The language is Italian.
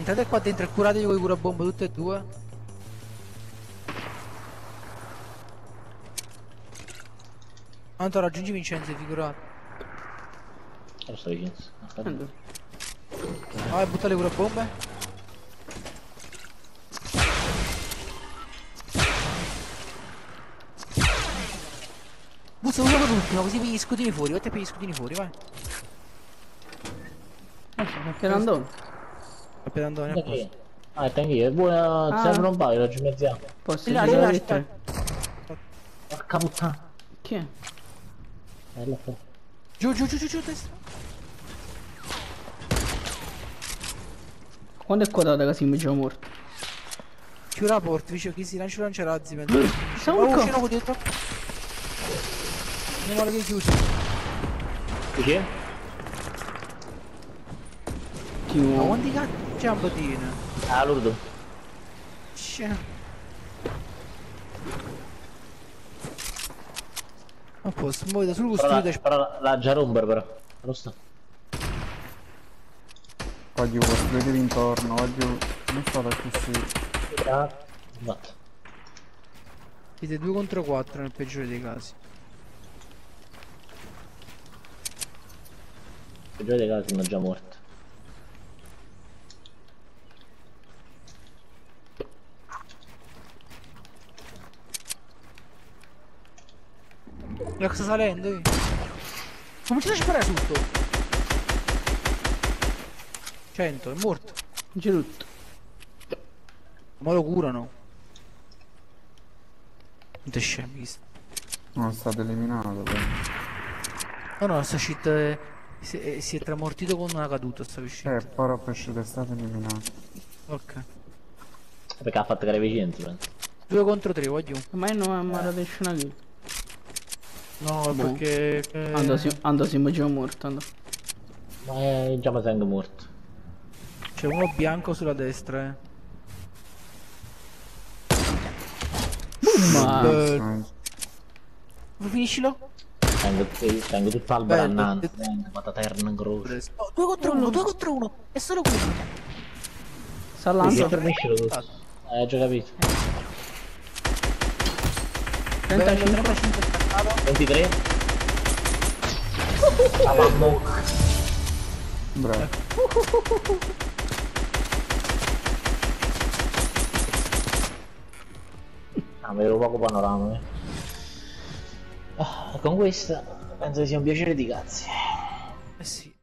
entrate qua dentro e curatevi con i curabombe tutte e due. Tanto raggiungi Vincenzo, figurato. Lo sto dicendo. Vai, butta le curabombe. Usa l'ultimo, così pigli gli scudini fuori, vai te pigli gli scudini fuori, vai. Andone. Capitano Antonio, a posto. Ah, tengo io, è buona, serve un paio, ci mezziamo. Posso Là, girare là, di tre? Porca puttana. Chi è? Bella qua. Giù, giù, giù, giù, giù, a destra. Quando è quadrata che si mi già morto? Chiuda la porta, vicino chi si lancia razzi, mentre... Siamo sceno con dietro. Non male che è chiuso. Chi è? Ma quanti cazzo c'è un bottino? Ah, Lourdo. C'è. A posto, muovete sul costruito. Però la già romper però. Lo sta. Qua giù, costruitevi intorno, qua giù. Non state così. Esatto. Siete 2 contro 4 nel peggiore dei casi. Peggiore dei casi sono già morto. La sta salendo, cominciate a sparare sotto. 100, è morto. Girutto. Ma lo curano. Non te scemi, visto. No, è stato eliminato poi. No, sta shit si è tramortito con una caduta, sta uscendo. Però Pesce è stato eliminato. Ok. Perché ha fatto crevicenza, penso. 2 contro 3, voglio. Ma io non mi adesso una kill. No, è perché... Ando siamo già morto, ando. Ma è già mi sento morto. C'è uno bianco sulla destra, Ma... Finiscilo? Tengo tutto albero annante, vado a terra in croce. 2 contro 1, 2 contro 1. È solo quello. Salando. Fermiscilo tutto. Già capito. 35. 23. Ah, mamma. Bravo. Ah, vedo poco panorama, con questa penso che sia un piacere di cazzi. Eh sì.